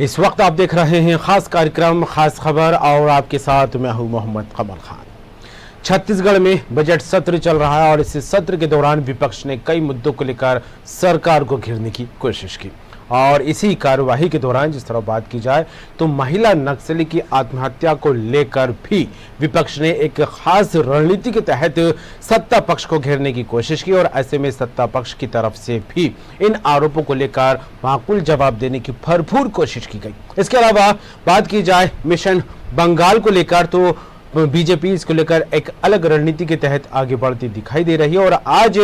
इस वक्त आप देख रहे हैं खास कार्यक्रम खास खबर और आपके साथ मैं हूं मोहम्मद कमल खान। छत्तीसगढ़ में बजट सत्र चल रहा है और इस सत्र के दौरान विपक्ष ने कई मुद्दों को लेकर सरकार को घेरने की कोशिश की और इसी कार्यवाही के दौरान जिस तरह बात की जाए तो महिला नक्सली की आत्महत्या को लेकर भी विपक्ष ने एक खास रणनीति के तहत सत्ता पक्ष को घेरने की कोशिश की और ऐसे में सत्ता पक्ष की तरफ से भी इन आरोपों को लेकर माकूल जवाब देने की भरपूर कोशिश की गई। इसके अलावा बात की जाए मिशन बंगाल को लेकर तो बीजेपी इसको लेकर एक अलग रणनीति के तहत आगे बढ़ती दिखाई दे रही है और आज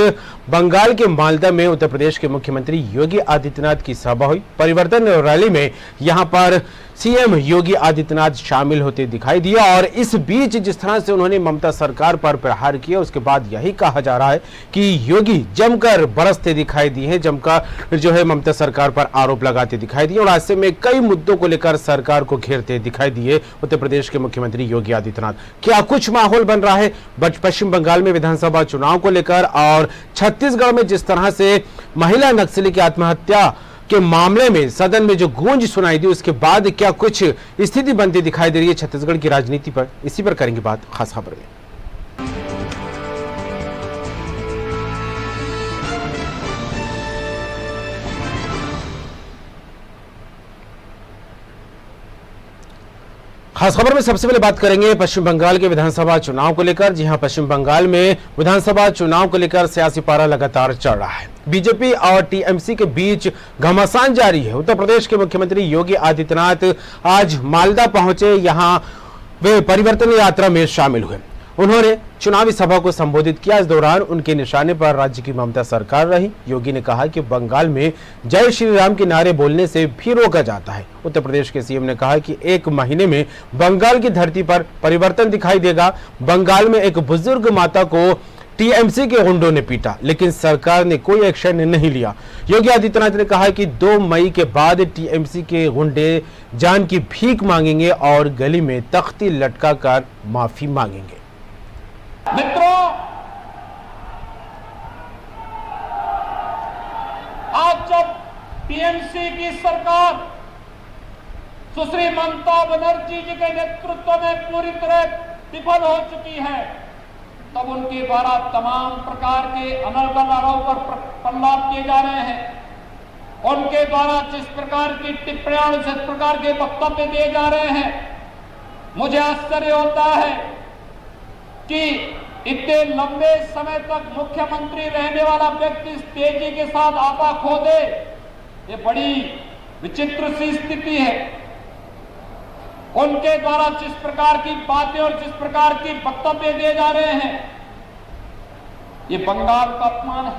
बंगाल के मालदा में उत्तर प्रदेश के मुख्यमंत्री योगी आदित्यनाथ की सभा हुई। परिवर्तन रैली में यहां पर सीएम योगी आदित्यनाथ शामिल होते दिखाई दिए और इस बीच जिस तरह से उन्होंने ममता सरकार पर प्रहार किया उसके बाद यही कहा जा रहा है कि योगी जमकर बरसते दिखाई दिए हैं, जमकर जो है ममता सरकार पर आरोप लगाते दिखाई दिए और ऐसे में कई मुद्दों को लेकर सरकार को घेरते दिखाई दिए उत्तर प्रदेश के मुख्यमंत्री योगी आदित्यनाथ। क्या कुछ माहौल बन रहा है पश्चिम बंगाल में विधानसभा चुनाव को लेकर और छत्तीसगढ़ में जिस तरह से महिला नक्सली की आत्महत्या के मामले में सदन में जो गूंज सुनाई दी उसके बाद क्या कुछ स्थिति बनती दिखाई दे रही है छत्तीसगढ़ की राजनीति पर, इसी पर करेंगे बात खास खबर में। खास खबर में सबसे पहले बात करेंगे पश्चिम बंगाल के विधानसभा चुनाव को लेकर। जी हां, पश्चिम बंगाल में विधानसभा चुनाव को लेकर सियासी पारा लगातार चढ़ रहा है। बीजेपी और टीएमसी के बीच घमासान जारी है। उत्तर प्रदेश के मुख्यमंत्री योगी आदित्यनाथ आज मालदा पहुंचे, यहां वे परिवर्तन यात्रा में शामिल हुए। उन्होंने चुनावी सभा को संबोधित किया। इस दौरान उनके निशाने पर राज्य की ममता सरकार रही। योगी ने कहा कि बंगाल में जय श्री राम के नारे बोलने से भी रोका जाता है। उत्तर प्रदेश के सीएम ने कहा कि एक महीने में बंगाल की धरती पर परिवर्तन दिखाई देगा। बंगाल में एक बुजुर्ग माता को टीएमसी के गुंडों ने पीटा लेकिन सरकार ने कोई एक्शन नहीं लिया। योगी आदित्यनाथ ने कहा कि 2 मई के बाद टीएमसी के गुंडे जान की भीख मांगेंगे और गली में तख्ती लटकाकर माफी मांगेंगे। मित्रों, आज जब टीएमसी की सरकार सुश्री ममता बनर्जी जी के नेतृत्व में पूरी तरह विफल हो चुकी है, तब उनके द्वारा तमाम प्रकार के अनर्गल आरोप पर प्रलाप किए जा रहे हैं। उनके द्वारा जिस प्रकार की टिप्पणियां, जिस प्रकार के वक्तव्य दिए जा रहे हैं, मुझे आश्चर्य होता है कि इतने लंबे समय तक मुख्यमंत्री रहने वाला व्यक्ति इस तेजी के साथ आपा खो दे, ये बड़ी विचित्र सी स्थिति है। उनके द्वारा जिस प्रकार की बातें और जिस प्रकार की वक्तव्य दिए जा रहे हैं, ये बंगाल का अपमान है,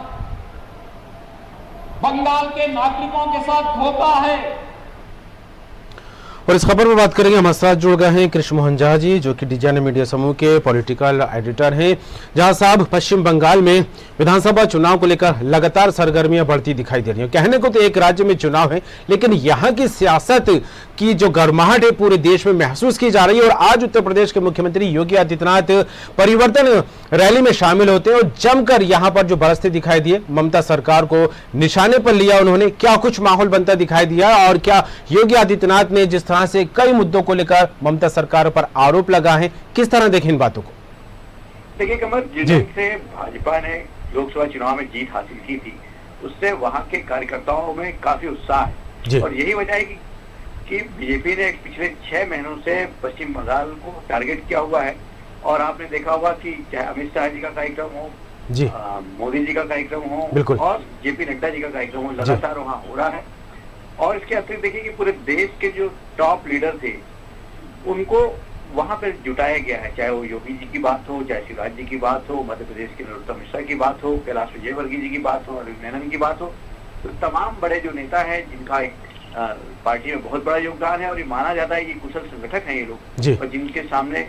बंगाल के नागरिकों के साथ धोखा है। और इस खबर में बात करेंगे, हमारे साथ जुड़ गए हैं कृष्ण मोहन झा जी जो कि डीएनए मीडिया समूह के पॉलिटिकल एडिटर हैं। जहां साहब, पश्चिम बंगाल में विधानसभा चुनाव को लेकर लगातार सरगर्मियां बढ़ती दिखाई दे रही हैं। कहने को तो एक राज्य में चुनाव है लेकिन यहां की सियासत की जो गर्माहट है पूरे देश में महसूस की जा रही है और आज उत्तर प्रदेश के मुख्यमंत्री योगी आदित्यनाथ परिवर्तन रैली में शामिल होते हैं और जमकर यहां पर जो बरसते दिखाई दिए, ममता सरकार को निशाने पर लिया उन्होंने। क्या कुछ माहौल बनता दिखाई दिया और क्या योगी आदित्यनाथ ने जिस तरह से कई मुद्दों को लेकर ममता सरकार पर आरोप लगा है, किस तरह देखें इन बातों को? देखिए कमर, जिस दिन से भाजपा ने लोकसभा चुनाव में जीत हासिल की थी उससे वहां के कार्यकर्ताओं में काफी उत्साह है और यही वजह है कि बीजेपी ने पिछले 6 महीनों से पश्चिम बंगाल को टारगेट किया हुआ है। और आपने देखा होगा कि चाहे अमित शाह जी का कार्यक्रम हो, मोदी जी का कार्यक्रम हो और जेपी नड्डा जी का कार्यक्रम हो, लगातार वहाँ हो रहा है। और इसके अतिरिक्त देखिए कि पूरे देश के जो टॉप लीडर थे उनको वहां पर जुटाया गया है, चाहे वो योगी जी की बात हो, चाहे शिवराज जी की बात हो, मध्य प्रदेश के नरोत्तम मिश्रा की बात हो, कैलाश विजयवर्गीय जी की बात हो, अरविंद मेनन की बात हो, तो तमाम बड़े जो नेता हैं जिनका एक पार्टी में बहुत बड़ा योगदान है और ये माना जाता है कि कुशल संगठक हैं ये लोग और जिनके सामने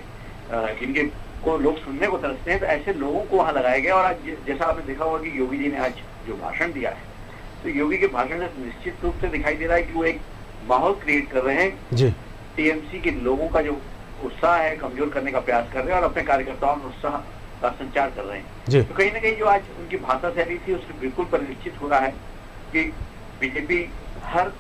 जिनके को लोग सुनने को तरसते हैं, तो ऐसे लोगों को वहां लगाया गया। और आज जैसा आपने देखा होगा कि योगी जी ने आज जो भाषण दिया है, तो योगी के भाषण से निश्चित रूप से दिखाई दे रहा है कि वो एक माहौल क्रिएट कर रहे हैं। टीएमसी के लोगों का जो उत्साह है कमजोर करने का प्रयास कर रहे हैं और अपने कार्यकर्ताओं में उत्साह का संचार कर रहे हैं। तो कहीं ना कहीं जो आज उनकी भाषा शैली थी उससे बिल्कुल परिलक्षित हो रहा है कि बीजेपी हर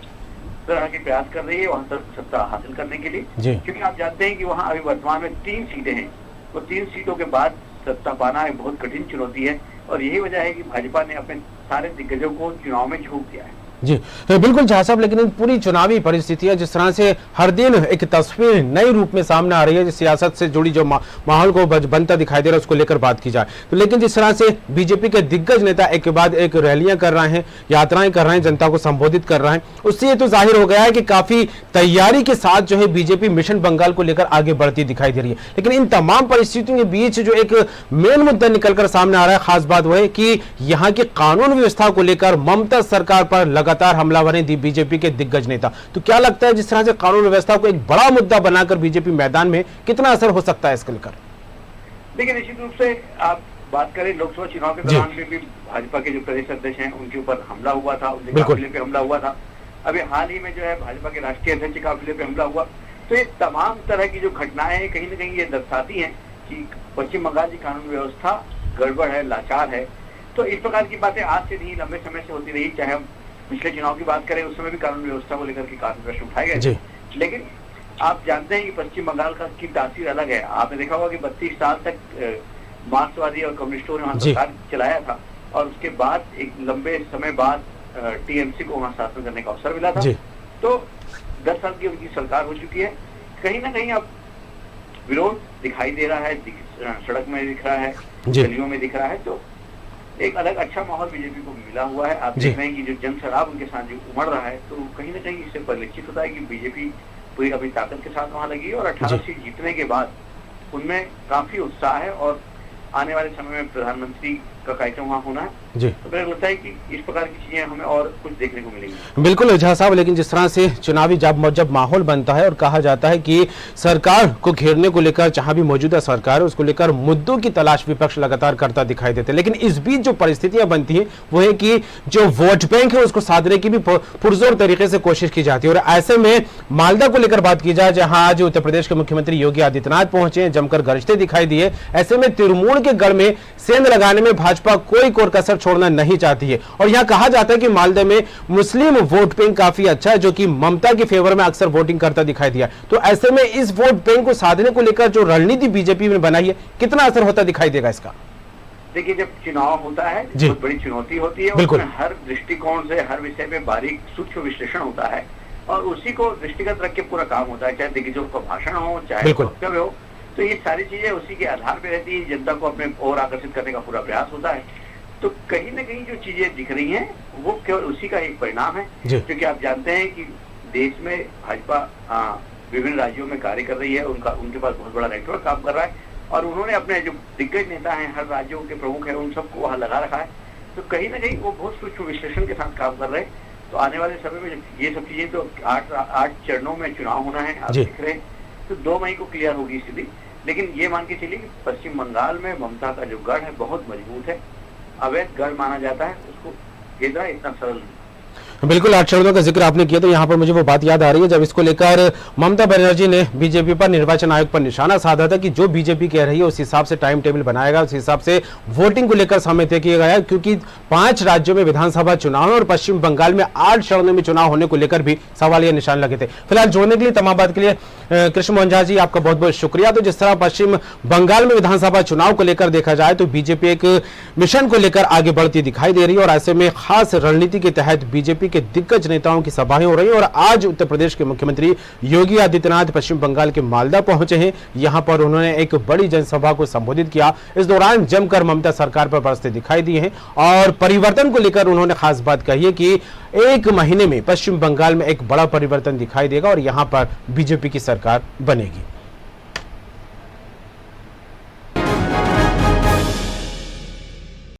तरह के प्रयास कर रही है वहां तक सत्ता हासिल करने के लिए, क्योंकि आप जानते हैं कि वहां अभी वर्तमान में 3 सीटें हैं, वो 3 सीटों के बाद सत्ता पाना एक बहुत कठिन चुनौती है, और यही वजह है कि भाजपा ने अपने सारे दिग्गजों को चुनाव में झोंक दिया है। जी बिल्कुल जहाँ साहब, लेकिन इन पूरी चुनावी परिस्थितियां जिस तरह से हर दिन एक तस्वीर नई रूप में सामने आ रही है, सियासत से जुड़ी जो माहौल को बनता दिखाई दे रहा है उसको लेकर बात की जाए तो, लेकिन जिस तरह से बीजेपी के दिग्गज नेता एक के बाद एक रैलियां कर रहे हैं, यात्राएं कर रहे हैं, जनता को संबोधित कर रहे हैं, उससे ये तो जाहिर हो गया है कि काफी तैयारी के साथ जो है बीजेपी मिशन बंगाल को लेकर आगे बढ़ती दिखाई दे रही है। लेकिन इन तमाम परिस्थितियों के बीच जो एक मेन मुद्दा निकलकर सामने आ रहा है, खास बात वह है कि यहाँ की कानून व्यवस्था को लेकर ममता सरकार पर लगातार हमलावरें दी बीजेपी के दिग्गज नेता। तो क्या लगता है जिस तरह से कानून व्यवस्था को एक बड़ा मुद्दा बनाकर बीजेपी मैदान में कितना असर हो सकता है इसके लेकर? देखिए, निश्चित रूप से आप बात करें लोकसभा चुनाव के दौरान भी भाजपा के जो प्रदेश अध्यक्ष हैं उनके ऊपर हमला हुआ था, उनके काफिले पे हमला हुआ था। अभी हाल ही में जो है भाजपा के राष्ट्रीय अध्यक्ष के काफिले पे हमला हुआ। तो ये तमाम तरह की जो घटनाएं हैं कहीं ना कहीं ये दर्शाती हैं कि पश्चिम बंगाल की कानून व्यवस्था गड़बड़ है, लाचार है। तो इस प्रकार की बातें आज से नहीं लंबे समय से होती रही, चाहे हम पिछले चुनाव की बात करें उस समय भी कानून व्यवस्था को लेकर के काफी प्रश्न उठाए गए, लेकिन आप जानते हैं कि पश्चिम बंगाल की तासीर अलग है। आपने देखा होगा कि 32 साल तक मार्क्सवादी और कम्युनिस्टों ने वहां सरकार चलाया था, और उसके बाद एक लंबे समय बाद टीएमसी को वहां शासन करने का अवसर मिला था। तो 10 साल की उनकी सरकार हो चुकी है। कहीं ना कहीं अब विरोध दिखाई दे रहा है, सड़क में दिख रहा है, गलियों में दिख रहा है। तो एक अलग अच्छा माहौल बीजेपी को मिला हुआ है। आप देख रहे हैं कि जो जन सराब उनके साथ जो उमड़ रहा है, तो कहीं ना कहीं इससे परिलक्षित होता है कि बीजेपी पूरी अपनी ताकत के साथ वहां लगी है, और 18 सीट जीतने के बाद उनमें काफी उत्साह है, और आने वाले समय में प्रधानमंत्री का कार्यक्रम वहां होना है। तो मुझे लगता है कि इस प्रकार की चीजें हमें और कुछ देखने को मिलेंगी। बिल्कुल झा साहब, लेकिन जिस तरह से चुनावी जब माहौल बनता है और कहा जाता है कि सरकार को घेरने को लेकर, जहां भी मौजूदा सरकार है उसको लेकर मुद्दों की तलाश विपक्ष लगातार करता दिखाई देते हैं, लेकिन इस बीच जो परिस्थितियां बनती हैं वो है कि जो वोट बैंक है उसको साधने की भी पुरजोर तरीके से कोशिश की जाती है। और ऐसे में मालदा को लेकर बात की जाए, जहां आज उत्तर प्रदेश के मुख्यमंत्री योगी आदित्यनाथ पहुंचे, जमकर गरजते दिखाई दिए। ऐसे में तृणमूल के गढ़ में सेंध लगाने में भाजपा कोई कोर कसर छोड़ना नहीं चाहती है, और यहां कहा जाता है कि मालदे में मुस्लिम वोट बैंक काफी अच्छा है, जो कि ममता के फेवर में अक्सर वोटिंग करता दिखाई दिया। तो ऐसे में इस वोट बैंक को साधने को लेकर जो रणनीति बीजेपी ने बनाई है, कितना असर होता दिखाई देगा इसका? देखिए, जब चुनाव होता है बहुत बड़ी चुनौती होती है, उसमें हर दृष्टिकोण से हर विषय में बारीक सूक्ष्म विश्लेषण होता है, और उसी को दृष्टिगत रख के पूरा काम होता है, चाहे दिग्गजों का भाषण हो, चाहे वक्तव्य हो। तो ये सारी चीजें उसी के आधार पर रहती है, जनता को अपने ओर आकर्षित करने का पूरा प्रयास होता है। तो कहीं ना कहीं जो चीजें दिख रही हैं वो केवल उसी का एक परिणाम है, क्योंकि आप जानते हैं कि देश में भाजपा विभिन्न राज्यों में कार्य कर रही है, उनके पास बहुत बड़ा नेटवर्क काम कर रहा है, और उन्होंने अपने जो दिग्गज नेता हैं, हर राज्यों के प्रमुख हैं, उन सबको वहां लगा रखा है। तो कहीं ना कहीं वो बहुत सूक्ष्म विश्लेषण के साथ काम कर रहे हैं। तो आने वाले समय में ये सब चीजें, तो 8 चरणों में चुनाव होना है, आप देख रहे हैं, तो 2 मई को क्लियर होगी स्थिति। लेकिन ये मान के चलिए कि पश्चिम बंगाल में ममता का जो गढ़ है बहुत मजबूत है, अवैध गढ़ माना जाता है, उसको घेरना इतना सरल नहीं। बिल्कुल 8 चरणों का जिक्र आपने किया, तो यहाँ पर मुझे वो बात याद आ रही है जब इसको लेकर ममता बनर्जी ने बीजेपी पर, निर्वाचन आयोग पर निशाना साधा था कि जो बीजेपी कह रही है उस हिसाब से टाइम टेबल बनाएगा, उस हिसाब से वोटिंग को लेकर समय तय किया गया है, क्योंकि 5 राज्यों में विधानसभा चुनाव और पश्चिम बंगाल में 8 चरणों में चुनाव होने को लेकर भी सवाल या निशान लगे थे। फिलहाल जोड़ने के लिए, तमाम बात के लिए कृष्ण मोहन झा जी आपका बहुत बहुत शुक्रिया। तो जिस तरह पश्चिम बंगाल में विधानसभा चुनाव को लेकर देखा जाए तो बीजेपी एक मिशन को लेकर आगे बढ़ती दिखाई दे रही है, और ऐसे में खास रणनीति के तहत बीजेपी के दिग्गज नेताओं की सभाएं हो रही हैं। और आज उत्तर प्रदेश के मुख्यमंत्री योगी आदित्यनाथ पश्चिम बंगाल के मालदा पहुंचे हैं, यहां पर उन्होंने एक बड़ी जनसभा को संबोधित किया। इस दौरान जमकर ममता सरकार पर बरसते दिखाई दिए हैं, और परिवर्तन को लेकर उन्होंने खास बात कही है कि 1 महीने में पश्चिम बंगाल में एक बड़ा परिवर्तन दिखाई देगा और यहां पर बीजेपी की सरकार बनेगी।